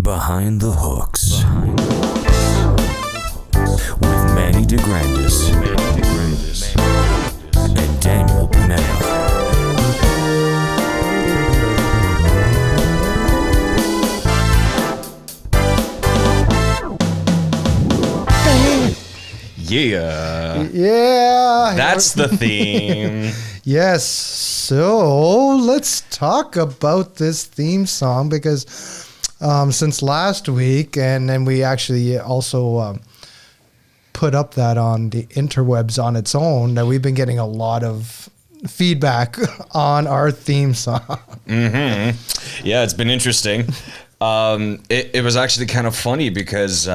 Behind the Hooks with Manny DeGrandis and Daniel Pineda. Yeah. That's the theme. Yes. So let's talk about this theme song because since last week, and then we actually also put up that on the interwebs on its own, that we've been getting a lot of feedback on our theme song. Mm-hmm. Yeah, it's been interesting. It was actually kind of funny because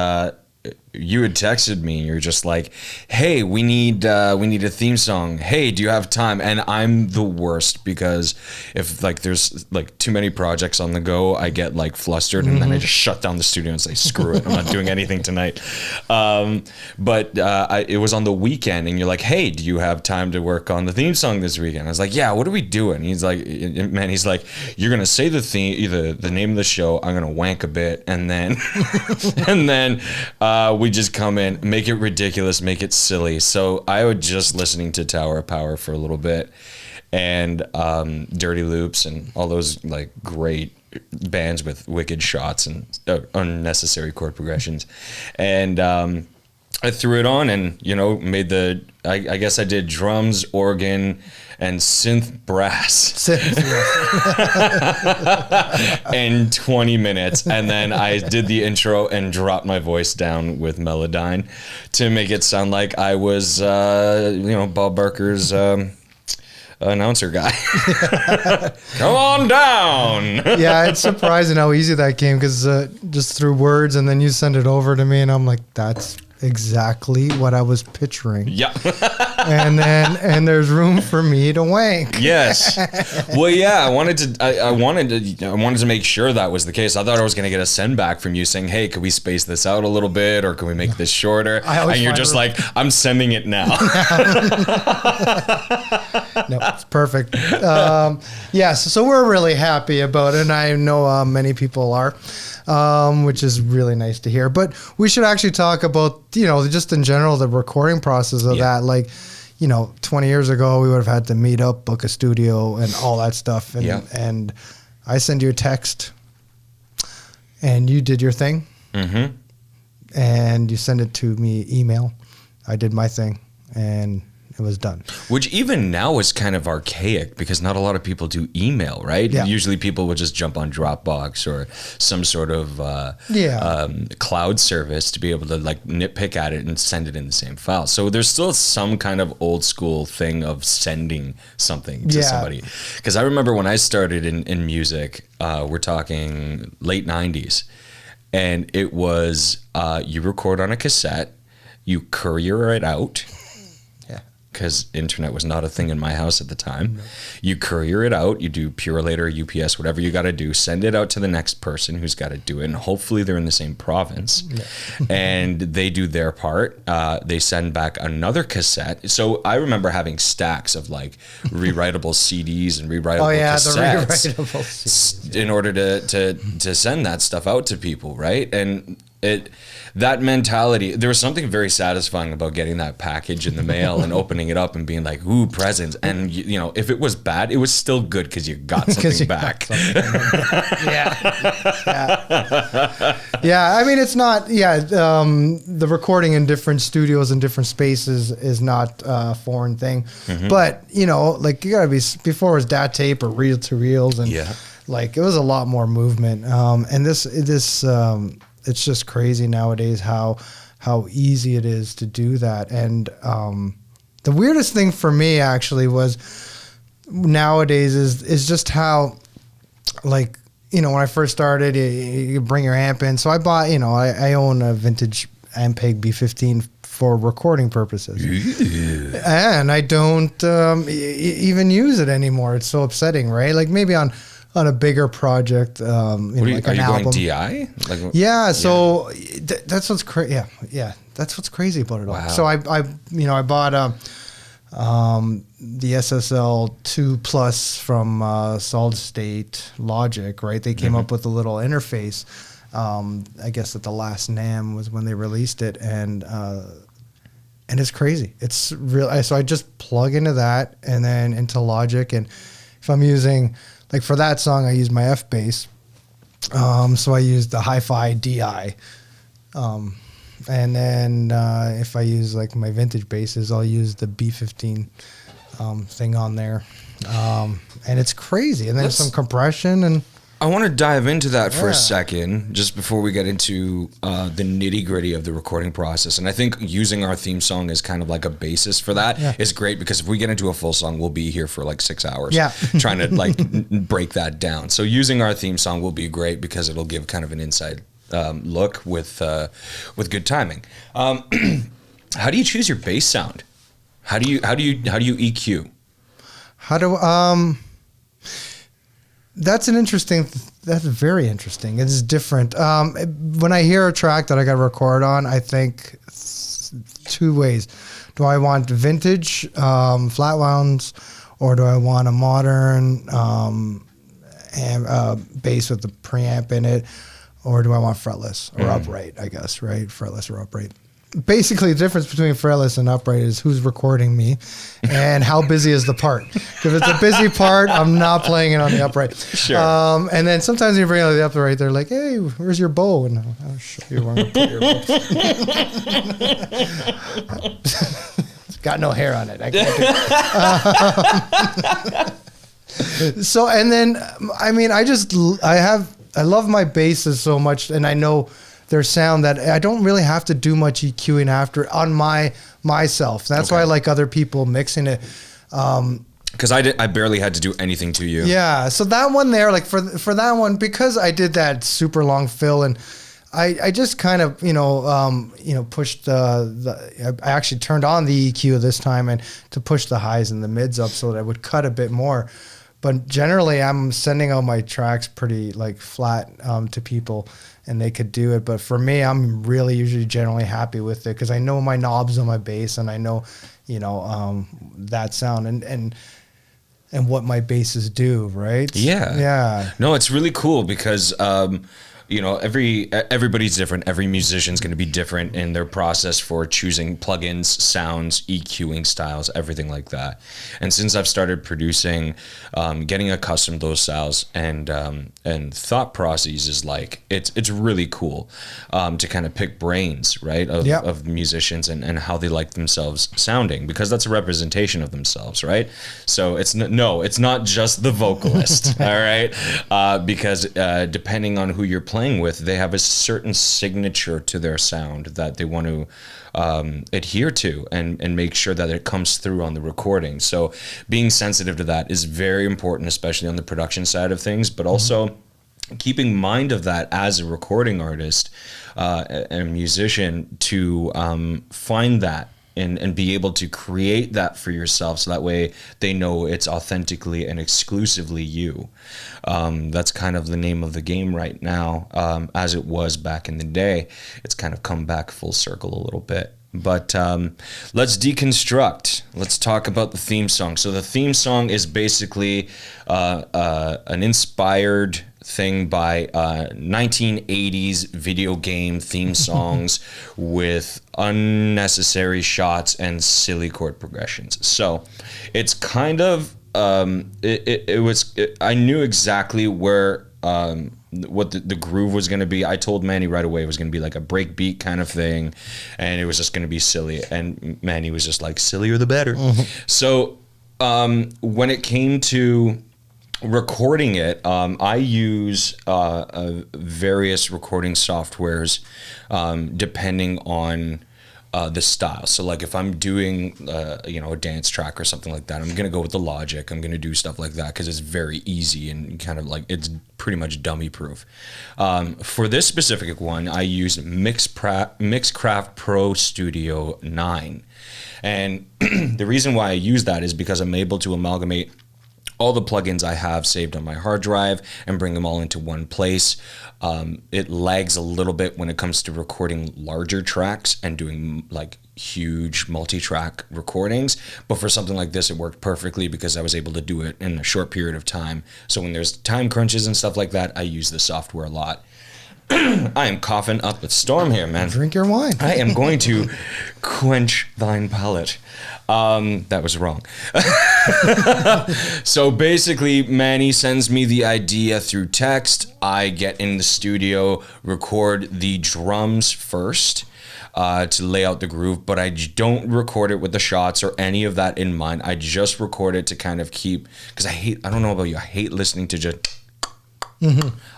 you had texted me and you're just like, hey, we need a theme song. Hey, do you have time? And I'm the worst because if like there's like too many projects on the go, I get like flustered and then I just shut down the studio and say, screw it, I'm not doing anything tonight. But it was on the weekend and you're like, hey, do you have time to work on the theme song this weekend? I was like, yeah, what are we doing? He's like, you're gonna say the theme, the name of the show, I'm gonna wank a bit, and then we just come in, make it ridiculous, make it silly. So I was just listening to Tower of Power for a little bit, and Dirty Loops and all those like great bands with wicked shots and unnecessary chord progressions, and I threw it on and made I guess I did drums, organ, and synth brass in 20 minutes. And then I did the intro and dropped my voice down with Melodyne to make it sound like I was, Bob Barker's announcer guy. Come on down. Yeah, it's surprising how easy that came because just through words, and then you send it over to me and I'm like, that's exactly what I was picturing. Yeah. and there's room for me to wank. Yes. Well, yeah, I wanted to make sure that was the case. I thought I was going to get a send back from you saying, hey, could we space this out a little bit, or can we make this shorter? And you're just like, I'm sending it now. No, it's perfect. Yes, so we're really happy about it, and I know many people are, which is really nice to hear. But we should actually talk about, just in general, the recording process of that. Like, 20 years ago, we would have had to meet up, book a studio, and all that stuff. And I send you a text, and you did your thing, and you send it to me email. I did my thing, and it was done. Which even now is kind of archaic because not a lot of people do email, right? Yeah. Usually people would just jump on Dropbox or some sort of cloud service to be able to like nitpick at it and send it in the same file. So there's still some kind of old school thing of sending something to somebody. Because I remember when I started in music, we're talking late 90s, and it was you record on a cassette, you courier it out, because internet was not a thing in my house at the time. No. You courier it out, you do Purelator, UPS, whatever you got to do, send it out to the next person who's got to do it, and hopefully they're in the same province. Yeah. And they do their part. They send back another cassette. So I remember having stacks of like rewritable CDs and rewritable cassettes the rewritable CDs, in order to send that stuff out to people, right? And that mentality, there was something very satisfying about getting that package in the mail and opening it up and being like, ooh, presents. And if it was bad, it was still good because you got something back. Yeah. I mean, it's not, the recording in different studios and different spaces is not a foreign thing. But, like you gotta be, before it was DAT tape or reel to reels, and like it was a lot more movement. And this it's just crazy nowadays how easy it is to do that. And the weirdest thing for me actually was nowadays is just how, like, when I first started, you bring your amp in. So I bought, I own a vintage Ampeg B15 for recording purposes. And I don't even use it anymore. It's so upsetting, right? Like maybe on a bigger project, like an album. Going DI? So that's what's crazy. Yeah, that's what's crazy about it all. Wow. So I bought the SSL 2 Plus from Solid State Logic, right? They came up with a little interface, I guess at the last NAMM was when they released it, and it's crazy. It's real. So I just plug into that and then into Logic, and if I'm using, like for that song, I use my F bass. So I use the Hi-Fi DI. And then if I use like my vintage basses, I'll use the B15 thing on there. And it's crazy. And then some compression. And I want to dive into that for a second, just before we get into the nitty gritty of the recording process. And I think using our theme song as kind of like a basis for that is great, because if we get into a full song, we'll be here for like 6 hours trying to like break that down. So using our theme song will be great because it'll give kind of an inside look with good timing. How do you choose your bass sound? How do you EQ? That's very interesting. It's different. When I hear a track that I got to record on, I think two ways. Do I want vintage flat wounds, or do I want a modern bass with the preamp in it? Or do I want fretless or upright, I guess, right? Fretless or upright. Basically, the difference between fretless and upright is who's recording me and how busy is the part. If it's a busy part, I'm not playing it on the upright. Sure. And then sometimes you bring it on the upright, they're like, hey, where's your bow? And I'll show you where I'm going to put your bow. It's got no hair on it. I can't do it. So, and then, I mean, I love my basses so much, and I know their sound that I don't really have to do much EQing after on myself. That's why I like other people mixing it. Because I barely had to do anything to you. Yeah, so that one there, like for that one, because I did that super long fill, and I just kind of pushed I actually turned on the EQ this time and to push the highs and the mids up so that I would cut a bit more. But generally, I'm sending out my tracks pretty like flat to people, and they could do it. But for me, I'm really usually generally happy with it because I know my knobs on my bass, and I know, that sound and what my basses do, right? Yeah. Yeah. No, it's really cool because everybody's different. Every musician's going to be different in their process for choosing plugins, sounds, EQing styles, everything like that. And since I've started producing, getting accustomed to those styles and thought processes is like it's really cool to kind of pick brains, right, of musicians and how they like themselves sounding, because that's a representation of themselves, right? So it's not just the vocalist, all right, because depending on who you're playing with, they have a certain signature to their sound that they want to adhere to and make sure that it comes through on the recording. So being sensitive to that is very important, especially on the production side of things, but also keeping mind of that as a recording artist and a musician to find that and be able to create that for yourself, so that way they know it's authentically and exclusively you. That's kind of the name of the game right now, as it was back in the day. It's kind of come back full circle a little bit. But let's deconstruct. Let's talk about the theme song. So the theme song is basically an inspired thing by 1980s video game theme songs with unnecessary shots and silly chord progressions. So it's kind of I knew exactly where what the groove was going to be. I told Manny right away it was going to be like a breakbeat kind of thing, and it was just going to be silly, and Manny was just like, sillier the better. So when it came to recording it, I use various recording softwares depending on the style. So like if I'm doing a dance track or something like that, I'm gonna go with the Logic. I'm gonna do stuff like that because it's very easy and kind of like it's pretty much dummy proof. For this specific one, I use Mixcraft Pro Studio 9, and the reason why I use that is because I'm able to amalgamate all the plugins I have saved on my hard drive and bring them all into one place. It lags a little bit when it comes to recording larger tracks and doing like huge multi-track recordings. But for something like this, it worked perfectly because I was able to do it in a short period of time. So when there's time crunches and stuff like that, I use the software a lot. I am coughing up a storm here, man. Drink your wine. I am going to quench thine palate. That was wrong. So basically, Manny sends me the idea through text. I get in the studio, record the drums first to lay out the groove, but I don't record it with the shots or any of that in mind. I just record it to kind of keep, because I don't know about you, I hate listening to just...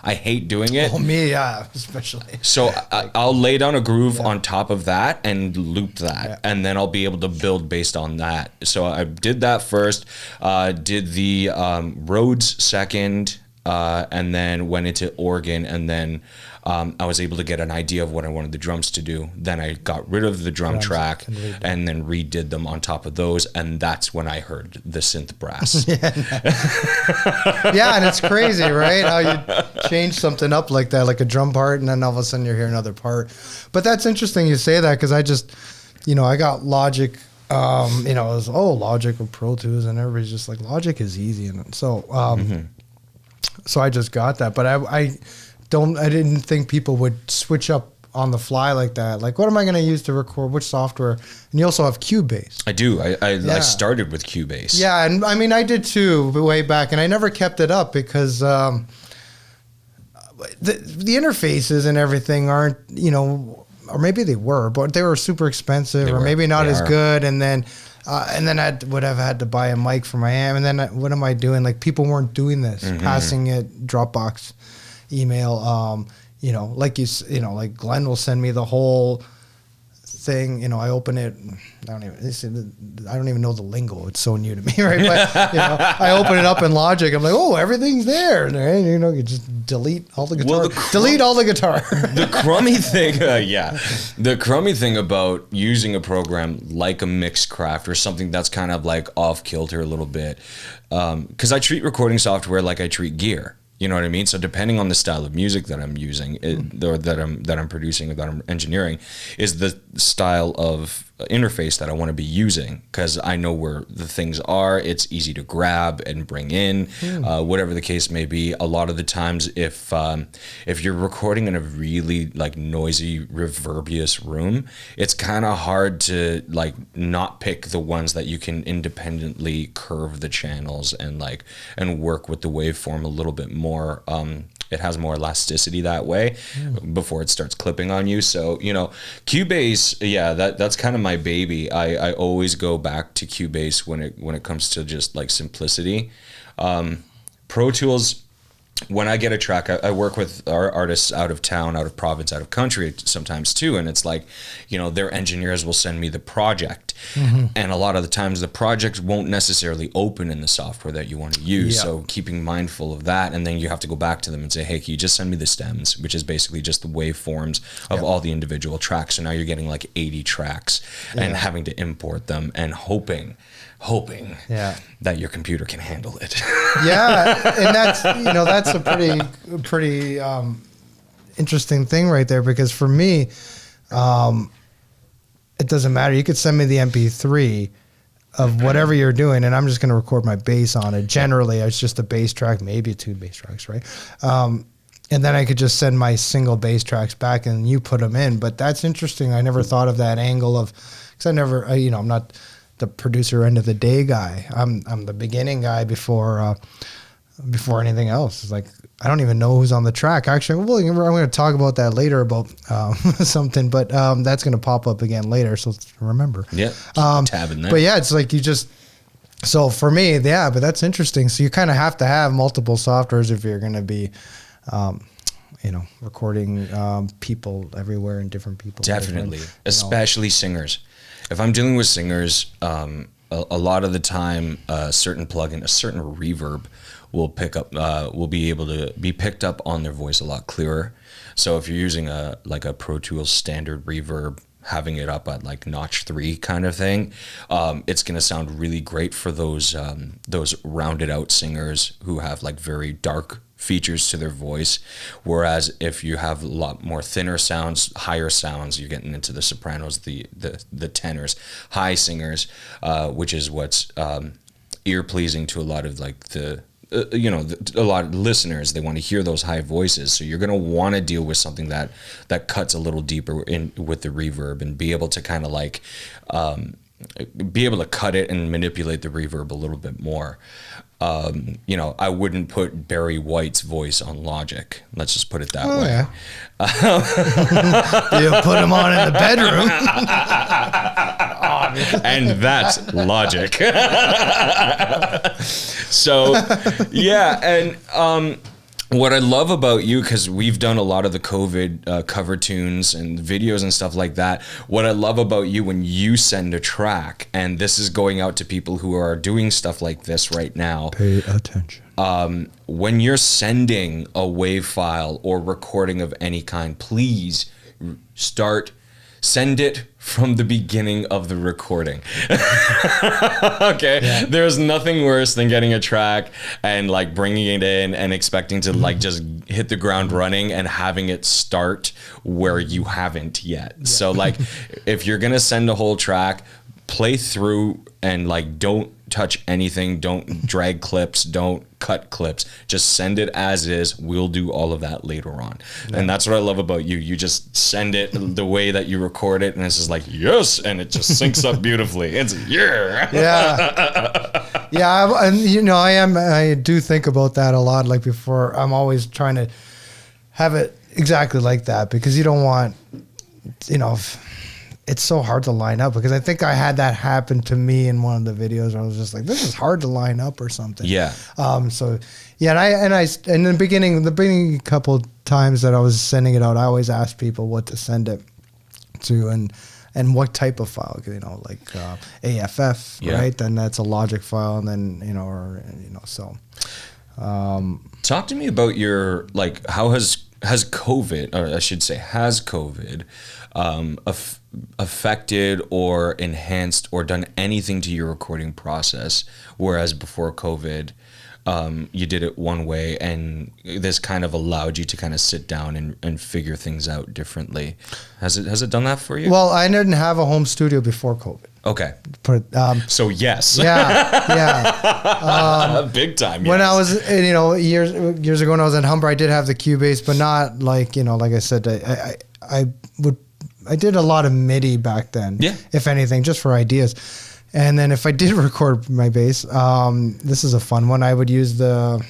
I hate doing it. Oh, me, yeah, especially. So I'll lay down a groove on top of that and loop that, and then I'll be able to build based on that. So I did that first, did the Rhodes second, and then went into organ, and then I was able to get an idea of what I wanted the drums to do. Then I got rid of the drum track and then redid them on top of those, and that's when I heard the synth brass. Yeah, and it's crazy, right? How you change something up like that, like a drum part, and then all of a sudden you hear another part. But that's interesting you say that, because I just, I got Logic, it was, Logic or Pro Tools, and everybody's just like, Logic is easy. And so, so I just got that. But I didn't think people would switch up on the fly like that. Like, what am I going to use to record? Which software? And you also have Cubase. I do. I started with Cubase. Yeah, and I mean, I did too, way back, and I never kept it up because the interfaces and everything aren't, or maybe they were, but they were super expensive, or maybe not as good. And then I would have had to buy a mic for my amp. And then what am I doing? Like, people weren't doing this, passing it Dropbox, email, like like Glenn will send me the whole thing. I open it. I don't even know the lingo. It's so new to me, right? But I open it up in Logic. I'm like, oh, everything's there. And you just delete all the guitar. Delete all the guitar. The crummy thing, the crummy thing about using a program like a Mixcraft or something that's kind of like off kilter a little bit, because I treat recording software like I treat gear. You know what I mean? So depending on the style of music that I'm using, or that I'm producing, or that I'm engineering, is the style of interface that I want to be using, because I know where the things are. It's easy to grab and bring in, whatever the case may be. A lot of the times, if you're recording in a really like noisy, reverberous room, it's kind of hard to like not pick the ones that you can independently curve the channels and work with the waveform a little bit more. It has more elasticity that way before it starts clipping on you. So, Cubase, that's kind of my baby. I always go back to Cubase when it comes to just like simplicity. Pro Tools, when I get a track, I work with our artists out of town, out of province, out of country sometimes too. And it's like, their engineers will send me the project. And a lot of the times the project won't necessarily open in the software that you want to use. So keeping mindful of that. And then you have to go back to them and say, hey, can you just send me the stems, which is basically just the waveforms of all the individual tracks. So now you're getting like 80 tracks and having to import them and hoping that your computer can handle it. And that's a pretty interesting thing right there, because for me, it doesn't matter. You could send me the MP3 of whatever you're doing, and I'm just going to record my bass on it. Generally, it's just a bass track, maybe 2 bass tracks, right? And then I could just send my single bass tracks back, and you put them in. But that's interesting. I never thought of that angle because I'm not the producer end of the day guy. I'm the beginning guy before anything else. It's like, I don't even know who's on the track. Actually, I'm going to talk about that later about something, but that's going to pop up again later. So remember. Yeah. Tabbing there. But yeah, it's like so for me, but that's interesting. So you kind of have to have multiple softwares if you're going to be, recording people everywhere and different people. Definitely. Especially singers. If I'm dealing with singers, a lot of the time, a certain plugin, a certain reverb will be able to be picked up on their voice a lot clearer. So if you're using a Pro Tools standard reverb, having it up at like notch 3 kind of thing, it's going to sound really great for those rounded out singers who have like very dark features to their voice. Whereas if you have a lot more thinner sounds, higher sounds, you're getting into the sopranos, the tenors, high singers, which is what's ear pleasing to a lot of like the a lot of listeners, they want to hear those high voices. So you're going to want to deal with something that cuts a little deeper in with the reverb and be able to kind of like, be able to cut it and manipulate the reverb a little bit more. I wouldn't put Barry White's voice on Logic. Let's just put it that way. Yeah. You put him on in the bedroom. And that's Logic. So, yeah. And what I love about you, because we've done a lot of the COVID cover tunes and videos and stuff like that. What I love about you when you send a track, and this is going out to people who are doing stuff like this right now. Pay attention. When you're sending a WAV file or recording of any kind, please send it from the beginning of the recording. Okay. Yeah. There's nothing worse than getting a track and like bringing it in and expecting to like just hit the ground running and having it start where you haven't yet. Yeah. So like if you're going to send a whole track, play through and like don't touch anything, don't drag clips, don't cut clips, just send it as is. We'll do all of that later on. Yeah. And that's what I love about you. You just send it the way that you record it, and it's just like, yes, and it just syncs up beautifully. It's yeah. And I do think about that a lot. Like before, I'm always trying to have it exactly like that, because you don't want, it's so hard to line up, because I think I had that happen to me in one of the videos where I was just like, this is hard to line up or something. Yeah. So yeah, and I in the beginning couple times that I was sending it out, I always asked people what to send it to and what type of file, like AFF, yeah. Right? Then that's a Logic file, and then so. Talk to me about your how has COVID, or I should say, has COVID affected or enhanced or done anything to your recording process, whereas before COVID you did it one way, and this kind of allowed you to kind of sit down and figure things out differently? Has it done that for you? Well, I didn't have a home studio before COVID. Okay. So yes. Yeah. Big time. When yes. I was, years ago when I was in Humber, I did have the Cubase, but not like I said, I did a lot of MIDI back then. Yeah. If anything, just for ideas. And then if I did record my bass, this is a fun one. I would use the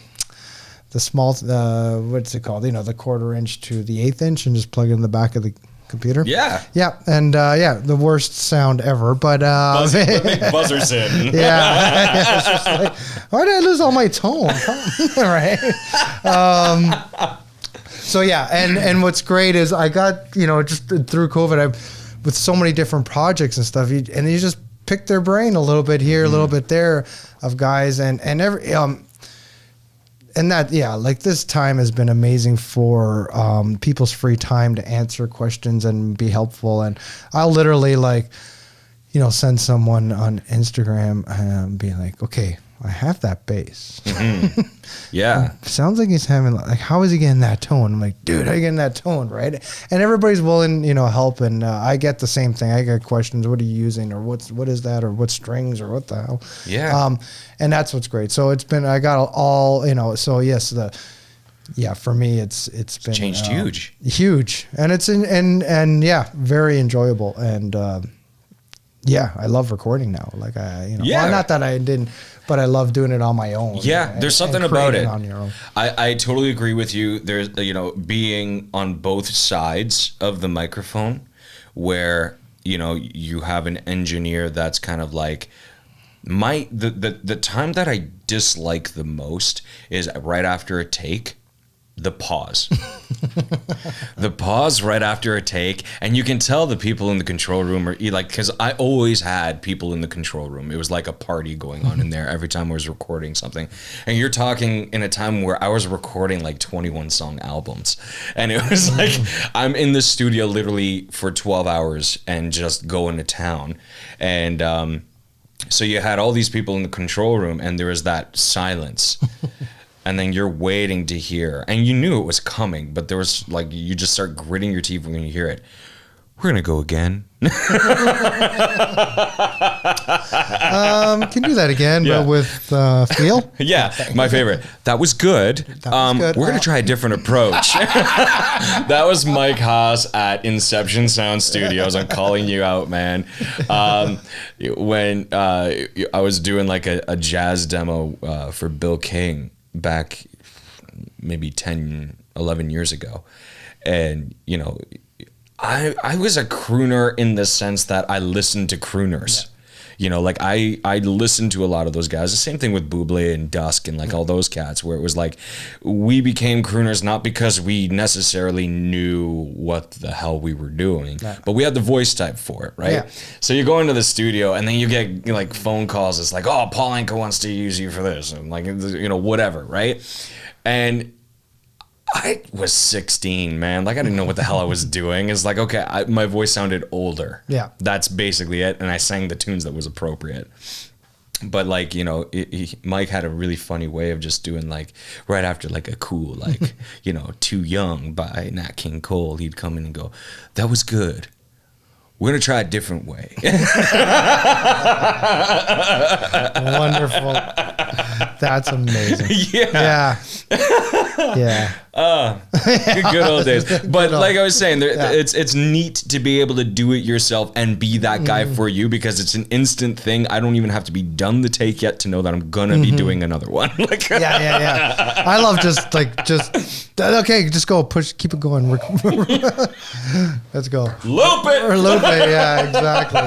small, what's it called? The 1/4 inch to the 1/8 inch, and just plug it in the back of the computer. Yeah. Yeah. And the worst sound ever, but buzzers in. Yeah. It's just like, why did I lose all my tone? Right. So yeah, and what's great is I got, just through COVID, with so many different projects and stuff, and you just pick their brain a little bit here, a little bit there, of guys, and every and that, like this time has been amazing for people's free time to answer questions and be helpful. And I'll literally send someone on Instagram and be like, okay, I have that bass. Mm-hmm. Yeah. Sounds like he's having, how is he getting that tone? I'm like, dude, how are you getting that tone, right? And everybody's willing, help. And I get the same thing. I get questions, what are you using? Or what is that? Or what strings? Or what the hell? Yeah. And that's what's great. So I got all, so yes, for me, it's been changed huge. And it's very enjoyable. And, I love recording now. Well, not that I didn't, but I love doing it on my own. Yeah, there's something about it. On your own. I totally agree with you. There's, being on both sides of the microphone, where, you have an engineer that's kind of like, the time that I dislike the most is right after a take. The pause. The pause right after a take. And you can tell the people in the control room are because I always had people in the control room. It was like a party going on in there every time I was recording something. And you're talking in a time where I was recording 21 song albums. And it was I'm in the studio literally for 12 hours and just going to town. And so you had all these people in the control room, and there was that silence. And then you're waiting to hear, and you knew it was coming, but there was you just start gritting your teeth when you hear it. we're going to go again. Can do that again, but with feel. Yeah, my favorite. That was good. We're going to try a different approach. That was Mike Haas at Inception Sound Studios. I'm calling you out, man. When I was doing like a jazz demo for Bill King back maybe 10, 11 years ago. And, you know, I was a crooner in the sense that I listened to crooners. Yeah. You know, like I listened to a lot of those guys. The same thing with Bublé and Dusk and like all those cats, where it was like we became crooners not because we necessarily knew what the hell we were doing, but we had the voice type for it, right? Yeah. So you go into the studio and then you get like phone calls. It's like, oh, Paul Anka wants to use you for this, and like, you know, whatever, right? And I was 16, man. Like, I didn't know what the hell I was doing. It's like, okay, my voice sounded older. Yeah. That's basically it. And I sang the tunes that was appropriate. But, like, you know, Mike had a really funny way of just doing, like, right after, like, a cool, like, you know, Too Young by Nat King Cole, he'd come in and go, that was good. We're going to try a different way. Wonderful. That's amazing. Yeah. Yeah. Good old days. But like I was saying, it's neat to be able to do it yourself and be that guy for you, because it's an instant thing. I don't even have to be done the take yet to know that I'm going to be doing another one. Like, yeah. I love just okay, just go push, keep it going. Let's go. Loop it. Or loop it, yeah, exactly.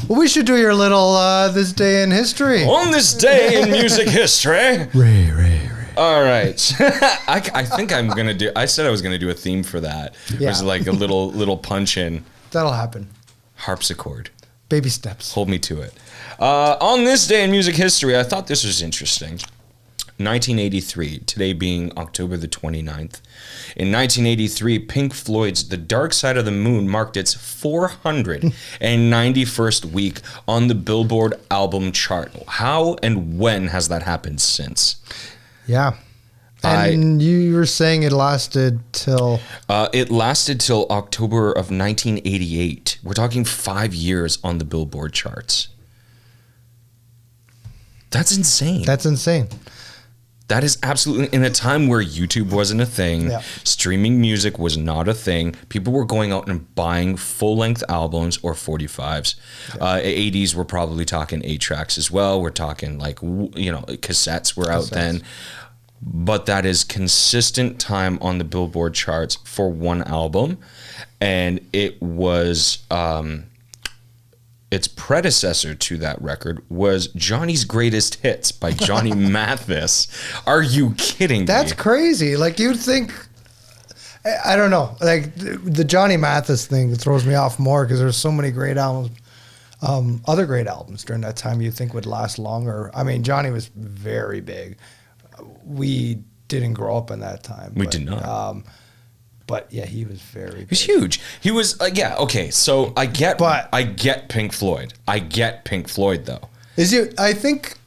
Well, we should do your little this day in history. On this day in music history. Ray. All right. I think I'm going to do, I said I was going to do a theme for that. Yeah. It was like a little punch in. That'll happen. Harpsichord. Baby steps. Hold me to it. On this day in music history, I thought this was interesting. 1983, today being October the 29th. In 1983, Pink Floyd's The Dark Side of the Moon marked its 491st week on the Billboard album chart. How and when has that happened since? Yeah. And you were saying it lasted till... It lasted till October of 1988. We're talking 5 years on the Billboard charts. That's insane. That is absolutely, in a time where YouTube wasn't a thing, streaming music was not a thing, people were going out and buying full-length albums or 45s. 80s, we're probably talking 8-tracks as well. We're talking, like, you know, cassettes were out then. But that is consistent time on the Billboard charts for one album. And it was... its predecessor to that record was Johnny's Greatest Hits by Johnny Mathis. Are you kidding me? That's crazy. Like, you'd think, I don't know, like the Johnny Mathis thing throws me off more because there's so many great albums, other great albums during that time you think would last longer. I mean, Johnny was very big. We didn't grow up in that time. We did not. But yeah, he was very big. He was huge. He was, okay, so I get Pink Floyd. I get Pink Floyd, though. I think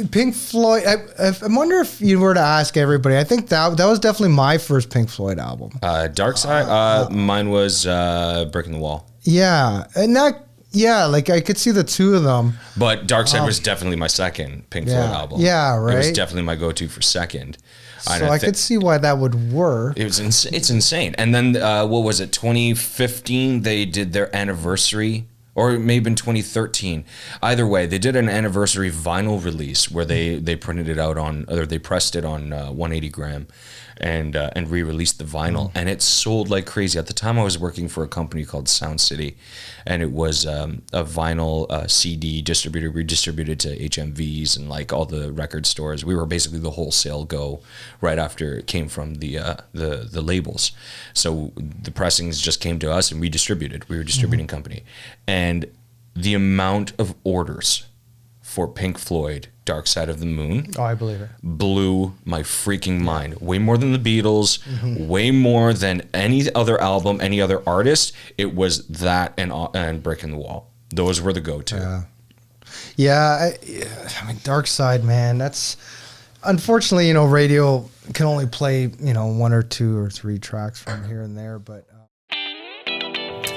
Pink Floyd, I wonder if you were to ask everybody, I think that was definitely my first Pink Floyd album. Dark Side? Mine was Breaking the Wall. Yeah, and that... Yeah, like I could see the two of them. But Dark Side was definitely my second Pink Floyd album. Yeah, right. It was definitely my go-to for second. So I could see why that would work. It's insane. And then, what was it, 2015, they did their anniversary, or it may have been 2013. Either way, they did an anniversary vinyl release where they printed it out on, or they pressed it on 180 gram and re-released the vinyl. And it sold like crazy. At the time, I was working for a company called Sound City, and it was a vinyl CD distributor. We distributed to HMVs and like all the record stores. We were basically the wholesale go right after it came from the labels. So the pressings just came to us and we distributed. We were a distributing company. And the amount of orders for Pink Floyd, Dark Side of the Moon. Oh, I believe it. Blew my freaking mind. Way more than the Beatles, way more than any other album, any other artist. It was that and Breaking the Wall. Those were the go-to. I mean, Dark Side, man, that's... Unfortunately, you know, radio can only play, you know, 1 or 2 or 3 tracks from here and there, but...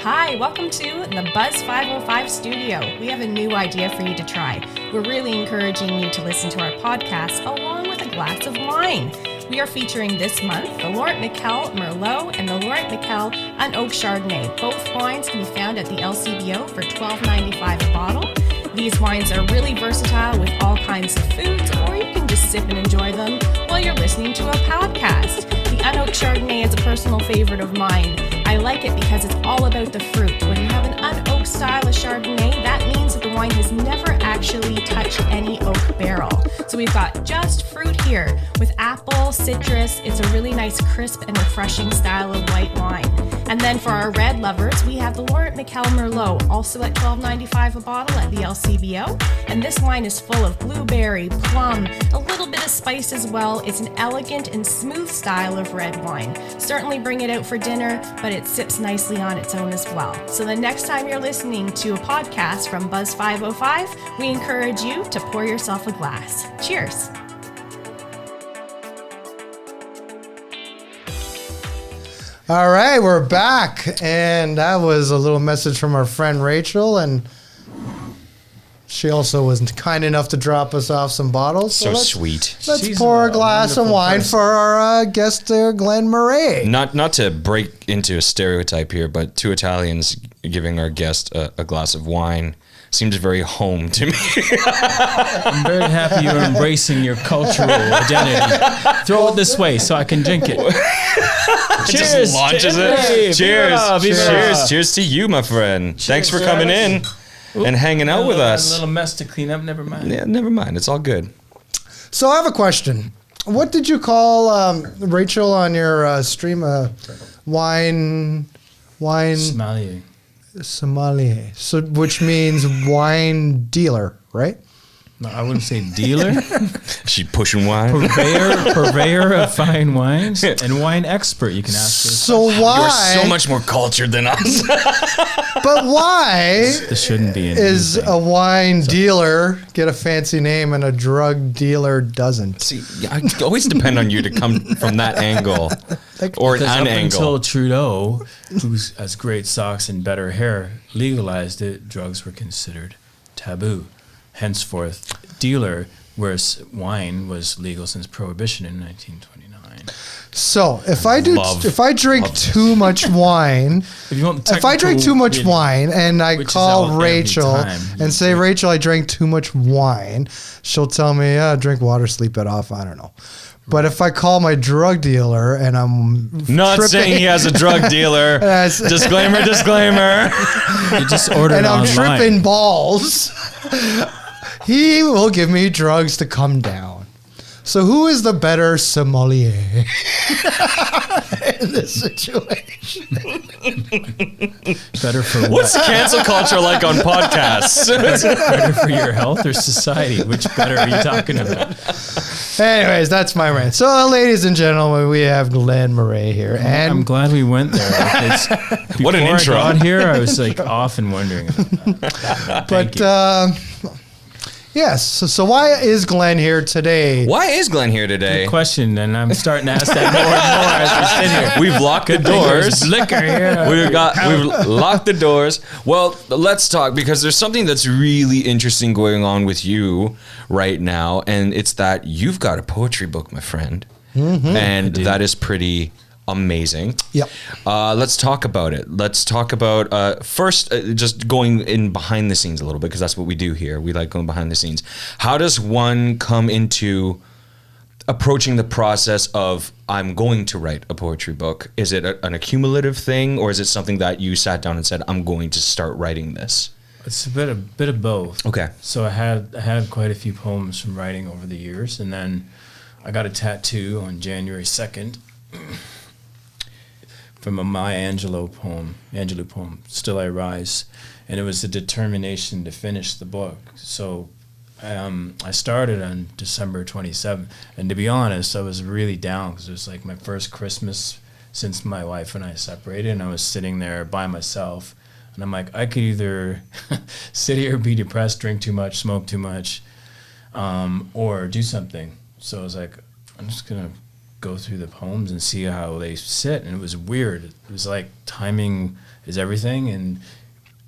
Hi, welcome to the Buzz 505 studio. We have a new idea for you to try. We're really encouraging you to listen to our podcast along with a glass of wine. We are featuring this month the Laurent Michel Merlot and the Laurent Michel Unoaked Chardonnay. Both wines can be found at the LCBO for $12.95 a bottle. These wines are really versatile with all kinds of foods, or you can just sip and enjoy them while you're listening to a podcast. The Unoaked Chardonnay is a personal favorite of mine. I like it because it's all about the fruit. When you have an unoaked style of Chardonnay, that means that the wine has never actually touched any oak barrel. So we've got just fruit here with apple, citrus. It's a really nice crisp and refreshing style of white wine. And then for our red lovers, we have the Laurent Michel Merlot, also at $12.95 a bottle at the LCBO. And this wine is full of blueberry, plum, a little bit of spice as well. It's an elegant and smooth style of red wine. Certainly bring it out for dinner, but it sips nicely on its own as well. So the next time you're listening to a podcast from Buzz 505, we encourage you to pour yourself a glass. Cheers. All right, we're back, and that was a little message from our friend Rachel, and she also was kind enough to drop us off some bottles. So sweet. Let's pour a glass of wine for our guest there, Glenn Marais. Not to break into a stereotype here, but two Italians giving our guest a glass of wine seems very home to me. I'm very happy you're embracing your cultural identity. Throw it this way so I can drink it. Cheers! Just launches it. Cheers! Viva. Cheers to you, my friend. Thanks for coming in and hanging out with us. A little mess to clean up. Never mind. Yeah, never mind. It's all good. So I have a question. What did you call Rachel on your stream? Wine sommelier. So, which means wine dealer, right? No, I wouldn't say dealer. She pushing wine. Purveyor of fine wines and wine expert. You can ask her. So why? You're so much more cultured than us. But why This shouldn't be is a wine dealer get a fancy name and a drug dealer doesn't? See, I always depend on you to come from that angle or Because an up angle. until Trudeau, who has great socks and better hair, legalized it, drugs were considered taboo. Henceforth, dealer, whereas wine was legal since Prohibition in 1929. So if I drink too much wine, if I drink too much wine and I call Rachel and say, Rachel, I drank too much wine, she'll tell me, drink water, sleep it off. I don't know. But if I call my drug dealer and I'm not saying he has a drug dealer, disclaimer. You just ordered and I'm online. tripping balls, he will give me drugs to come down. So who is the better sommelier in this situation? Better for what? What's cancel culture like on podcasts? Better for your health or society? Which better are you talking about? Anyways, that's my rant. So, ladies and gentlemen, we have Glenn Marais here, and I'm glad we went there. Because What an before intro. I got here, I was like often wondering about that. but yes. So why is Glenn here today? Why is Glenn here today? Good question, and I'm starting to ask that more and more as we sit here. We've locked the doors. There's liquor here. We've locked the doors. Well, let's talk, because there's something that's really interesting going on with you right now, and it's that you've got a poetry book, my friend, and that is pretty amazing. Yep. Let's talk about it. Let's talk about first just going in behind the scenes a little bit, because that's what we do here. We like going behind the scenes. How does one come into approaching the process of, I'm going to write a poetry book? Is it an accumulative thing, or is it something that you sat down and said, I'm going to start writing this? It's a bit of both. Okay. So I had quite a few poems from writing over the years, and then I got a tattoo on January 2nd from a Maya Angelou poem, Still I Rise, and it was a determination to finish the book. So I started on December 27th, and to be honest, I was really down because it was like my first Christmas since my wife and I separated, and I was sitting there by myself, and I'm like, I could either sit here, be depressed, drink too much, smoke too much, or do something. So I was like, I'm just gonna go through the poems and see how they sit. And it was weird. It was like timing is everything. And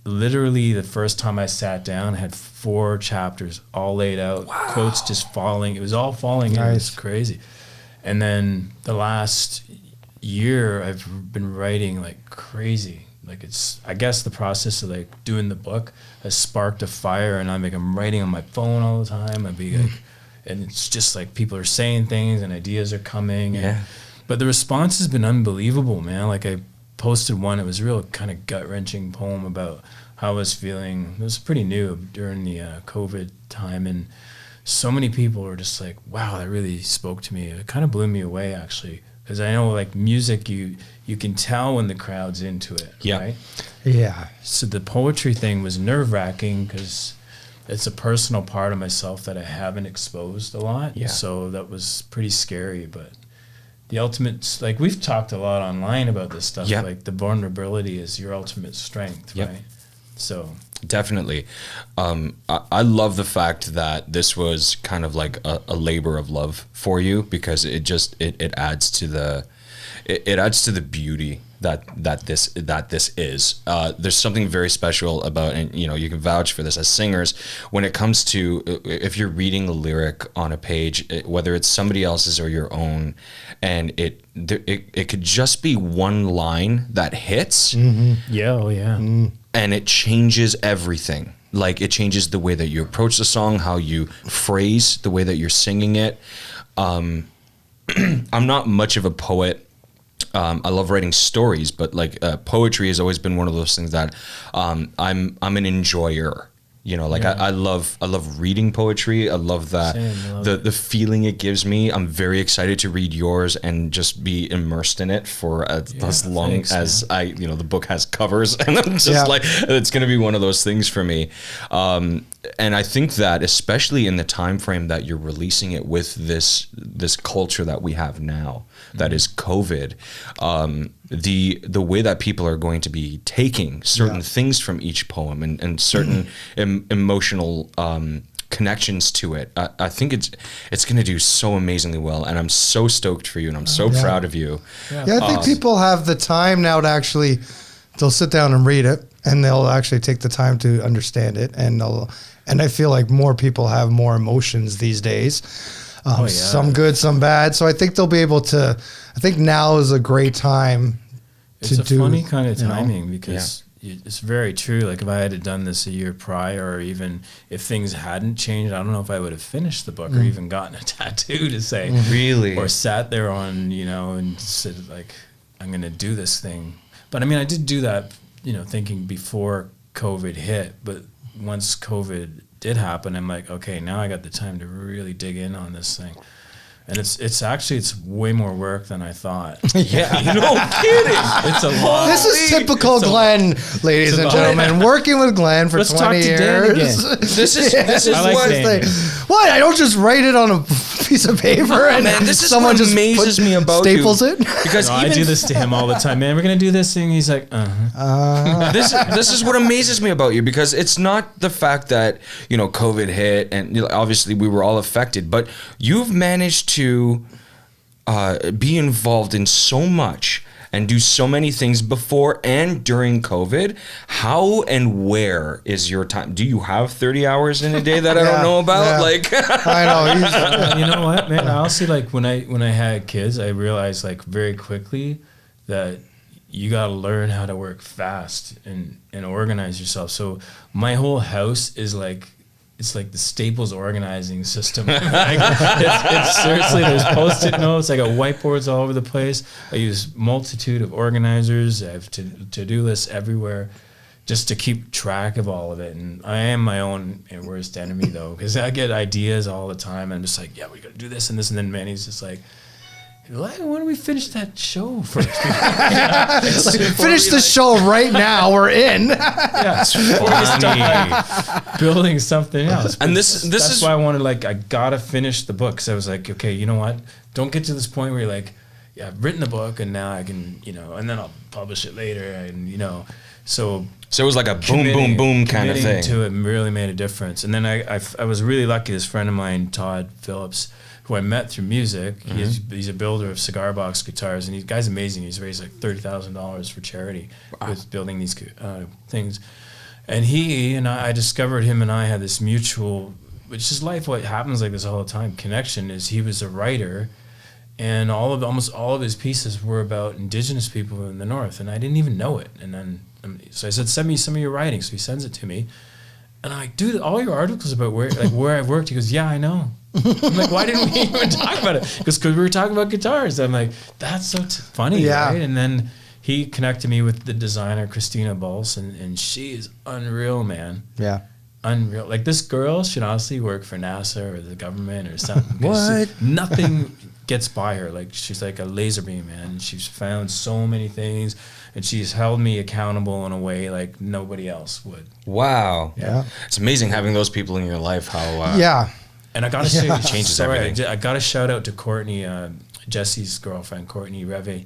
literally the first time I sat down, I had 4 chapters all laid out, quotes just falling. It was all falling in. It was crazy. And then the last year I've been writing like crazy. Like it's, I guess the process of like doing the book has sparked a fire, and I'm writing on my phone all the time. I'd be like, and it's just like people are saying things and ideas are coming. But the response has been unbelievable, man. Like I posted one, it was a real kind of gut-wrenching poem about how I was feeling. It was pretty new during the COVID time, and so many people were just like, wow, that really spoke to me. It kind of blew me away, actually, because I know like music, you can tell when the crowd's into it, right? Yeah. So the poetry thing was nerve-wracking because it's a personal part of myself that I haven't exposed a lot. So that was pretty scary, but the ultimate, like we've talked a lot online about this stuff, like the vulnerability is your ultimate strength, right? So definitely. I love the fact that this was kind of like a labor of love for you, because it adds to the beauty that this is. There's something very special about, and you know, you can vouch for this as singers, when it comes to if you're reading a lyric on a page, whether it's somebody else's or your own, and it could just be one line that hits. And it changes everything. Like it changes the way that you approach the song, how you phrase, the way that you're singing it. I'm not much of a poet. I love writing stories, but like poetry has always been one of those things that I'm an enjoyer. You know, like I love reading poetry. I love that the feeling it gives me. I'm very excited to read yours and just be immersed in it for as long as the book has covers, and I'm just like, it's going to be one of those things for me. And I think that especially in the time frame that you're releasing it with this culture that we have now, that is COVID, the way that people are going to be taking certain things from each poem and certain emotional connections to it, I think it's going to do so amazingly well, and I'm so stoked for you, and I'm so proud of you. I think people have the time now to actually, they'll sit down and read it, and they'll actually take the time to understand it, and I feel like more people have more emotions these days. Some good, some bad. So I think they'll be able to. I think now is a great time to do. It's a funny kind of timing, because it's very true. Like if I had done this a year prior, or even if things hadn't changed, I don't know if I would have finished the book or even gotten a tattoo to say really, or sat there on, and said like, I'm going to do this thing. But I mean, I did do that, thinking before COVID hit. But once COVID did happen, I'm like, okay, now I got the time to really dig in on this thing. And it's way more work than I thought. No kidding. It's a lot. This is typical Glenn, ladies and gentlemen. Working with Glenn for 20 years. This is what? I don't just write it on a piece of paper and this is someone what just amazes me about staples you. it. Because I do this to him all the time. Man, we're gonna do this thing. He's like, This is what amazes me about you, because it's not the fact that COVID hit and obviously we were all affected, but you've managed to be involved in so much and do so many things before and during COVID. How and where is your time? Do you have 30 hours in a day that I don't know about? Like I know. You know what, man? Honestly, like when I had kids, I realized like very quickly that you got to learn how to work fast and organize yourself. So my whole house is like, it's like the Staples organizing system. Like, it's seriously, there's Post-it notes. I got whiteboards all over the place. I use multitude of organizers. I have to-do lists everywhere just to keep track of all of it. And I am my own worst enemy, though, because I get ideas all the time. I'm just like, we got to do this and this. And then Manny's just like, why don't we finish that show first? Finish the show right now. We're in. Before we start building something else. And that's why I wanted, I gotta finish the book. So I was like, okay, you know what? Don't get to this point where you're like, I've written the book and now I can, and then I'll publish it later, and So it was like a boom, boom, boom kind of thing. To it really made a difference. And then I was really lucky. This friend of mine, Todd Phillips, who I met through music. He's a builder of cigar box guitars, and the guy's amazing. He's raised like $30,000 for charity with building these things. And he and I discovered him and I had this mutual, which is life. What happens like this all the time. Connection is he was a writer, and almost all of his pieces were about Indigenous people in the North, and I didn't even know it. And then so I said, send me some of your writing. So he sends it to me, and I'm like, dude, all your articles about where I've worked. He goes, yeah, I know. I'm like, why didn't we even talk about it? Because we were talking about guitars. I'm like, that's so funny, right? And then he connected me with the designer Christina Bulls, and she is unreal, man. Yeah. Unreal. Like, this girl should honestly work for NASA or the government or something. What? Nothing gets by her. Like, she's like a laser beam, man. And she's found so many things, and she's held me accountable in a way like nobody else would. Wow. Yeah. It's amazing having those people in your life. How yeah. And I gotta say, changes everything. I gotta shout out to Courtney, Jesse's girlfriend, Courtney Reve.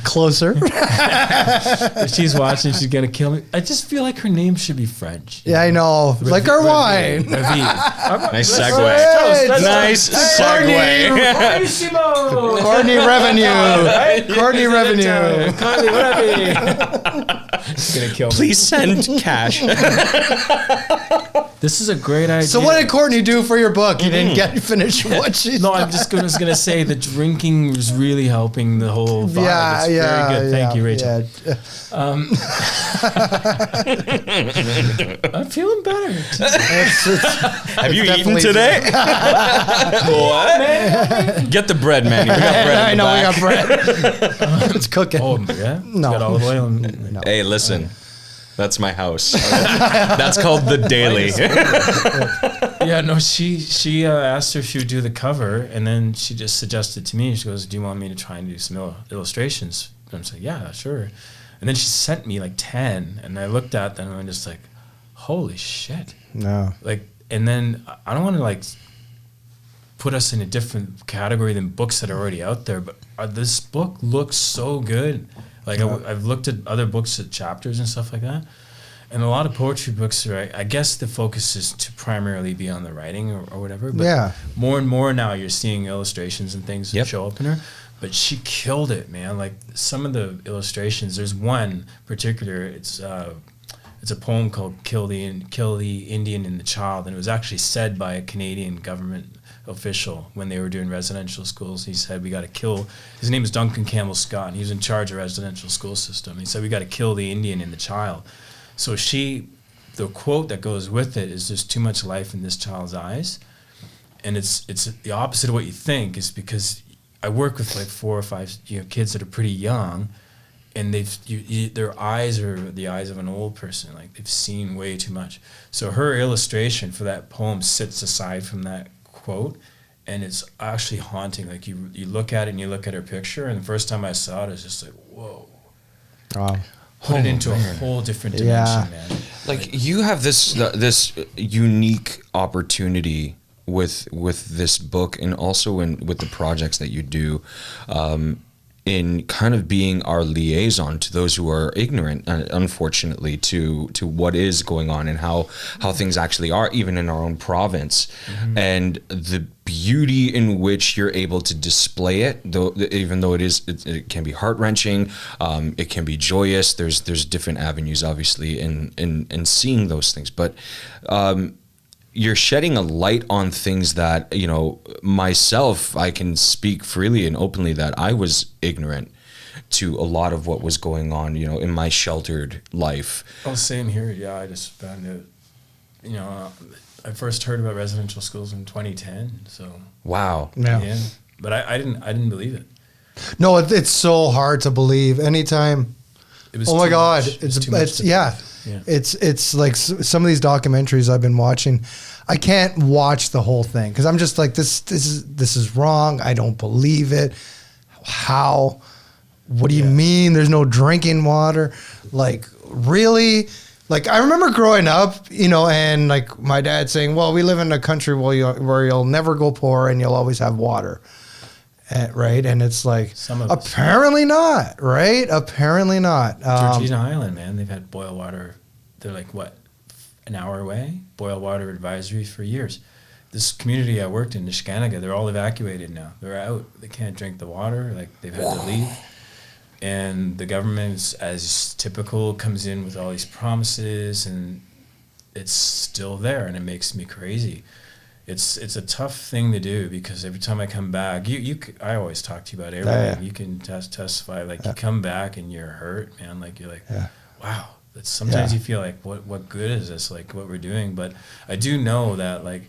Closer. If she's watching, she's gonna kill me. I just feel like her name should be French. Yeah, I know. Like our wine. Nice segue. Nice segue. Courtney Revenue. Courtney Revenue. She's gonna kill me. Please send cash. This is a great idea. So what did Courtney do for your book? You didn't get finish what she No, I'm just gonna say the drinking was really helping the whole vibe. Yeah, it's very good. Thank you, Rachel. Yeah. I'm feeling better. Have you eaten today? What? Get the bread, man. We got bread. I know, we got bread. It's cooking. Oh, yeah? No. Got olive oil? No. Hey, listen. That's my house. That's called The Daily. Yeah, no, she asked her if she would do the cover, and then she just suggested to me, she goes, do you want me to try and do some illustrations? And I'm like, yeah, sure. And then she sent me like 10, and I looked at them, and I'm just like, holy shit. No. Like, and then I don't want to like put us in a different category than books that are already out there, but this book looks so good. Like, I've looked at other books at chapters and stuff like that, and a lot of poetry books are, I guess the focus is to primarily be on the writing or whatever, but more and more now you're seeing illustrations and things that show up in her, but she killed it, man. Like, some of the illustrations, there's one particular, it's a poem called Kill the Indian and the Child, and it was actually said by a Canadian government official when they were doing residential schools. He said, we got to kill, his name is Duncan Campbell Scott, and he was in charge of residential school system. He said, we got to kill the Indian and the child. So the quote that goes with it is, there's too much life in this child's eyes. And it's the opposite of what you think, is because I work with like 4 or 5 kids that are pretty young, and their eyes are the eyes of an old person. Like, they've seen way too much. So her illustration for that poem sits aside from that quote, and it's actually haunting. Like, you look at it and you look at her picture, and the first time I saw it, I was just like, whoa. Put it into a whole different dimension, man. Like, you have this unique opportunity with this book, and also with the projects that you do, in kind of being our liaison to those who are ignorant, unfortunately, to what is going on and how things actually are, even in our own province. Mm-hmm. And the beauty in which you're able to display it, though, even though it can be heart-wrenching, it can be joyous. There's different avenues, obviously, in seeing those things. But you're shedding a light on things that, myself, I can speak freely and openly that I was ignorant to a lot of what was going on, in my sheltered life. Oh, same here. Yeah, I just found it, I first heard about residential schools in 2010. So wow. Yeah. But I didn't believe it. No, it's so hard to believe. Anytime. It was. Oh my God! It's yeah. It's like some of these documentaries I've been watching. I can't watch the whole thing because I'm just like, this is wrong. I don't believe it. How? What do you mean? There's no drinking water? Like, really? Like, I remember growing up, and like my dad saying, "Well, we live in a country where you'll never go poor and you'll always have water." Right, and it's like, apparently not, right? Apparently not. Georgina Island, man, they've had boil water. They're like, what, an hour away? Boil water advisory for years. this community I worked in, Nishkanaga, they're all evacuated now. They're out. They can't drink the water. Like, they've had to leave. And the government, as typical, comes in with all these promises, and it's still there, and it makes me crazy. It's a tough thing to do, because every time I come back, I always talk to you about everything. You can testify. Like, you come back and you're hurt, man. Like, you're like, wow. Sometimes you feel like, what good is this? Like, what we're doing. But I do know that, like,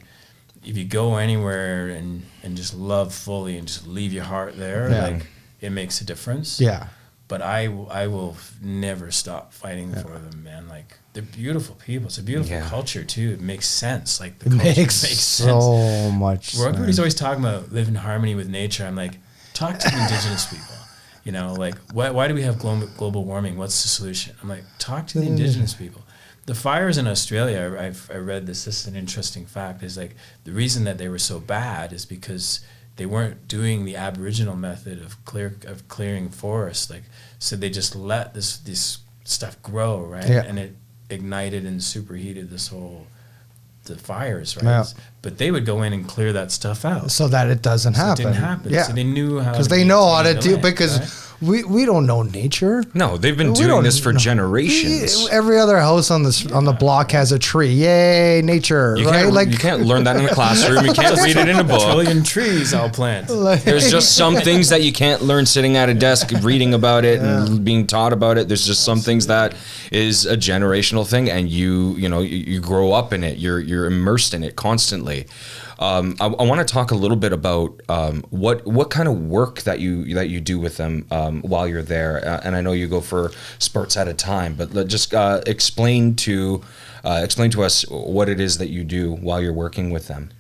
if you go anywhere and just love fully and just leave your heart there, like, it makes a difference. Yeah. But I will never stop fighting for them, man. Like, they're beautiful people. It's a beautiful culture too. It makes sense. Like, the culture makes sense. So much. Everybody's always talking about live in harmony with nature. I'm like, talk to the indigenous people. You know, like, why do we have global warming? What's the solution? I'm like, talk to the indigenous people. The fires in Australia, I read this. This is an interesting fact. Is like, the reason that they were so bad is because they weren't doing the Aboriginal method of clearing forests. Like, so they just let this stuff grow, right? Yeah. And it ignited and superheated the fires, right? Yeah. But they would go in and clear that stuff out so that it doesn't happen. It didn't happen. Yeah. So they knew how. Because they know how to do. land, Because right? we don't know nature. No, they've been doing this for generations. Every other house on the block has a tree. Yay, nature! You right? can't, you can't learn that in a classroom. You can't read it in a book. Trillion trees I'll plant. There's just some things that you can't learn sitting at a desk reading about it and being taught about it. There's just some things that is a generational thing, and you grow up in it. You're immersed in it constantly. I want to talk a little bit about what kind of work that you do with them while you're there. And I know you go for spurts at a time, but just explain to us what it is that you do while you're working with them.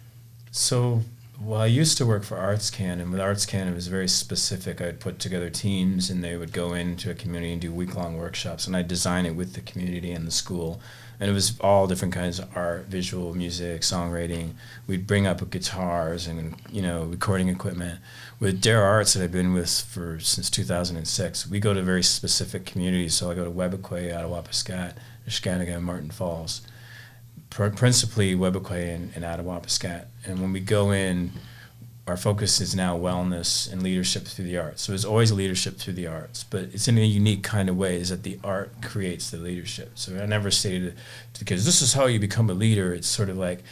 So, well, I used to work for ArtsCan, and with ArtsCan it was very specific. I'd put together teams, and they would go into a community and do week-long workshops, and I'd design it with the community and the school. And it was all different kinds of art, visual, music, songwriting. We'd bring up guitars and, recording equipment. With Dare Arts that I've been with since 2006, we go to very specific communities. So I go to Webequie, Attawapiskat, Nishkanaga, and Martin Falls. Principally Webequie and Attawapiskat. And when we go in, our focus is now wellness and leadership through the arts. So there's always leadership through the arts, but it's in a unique kind of way, is that the art creates the leadership. So I never stated, because this is how you become a leader. It's sort of like,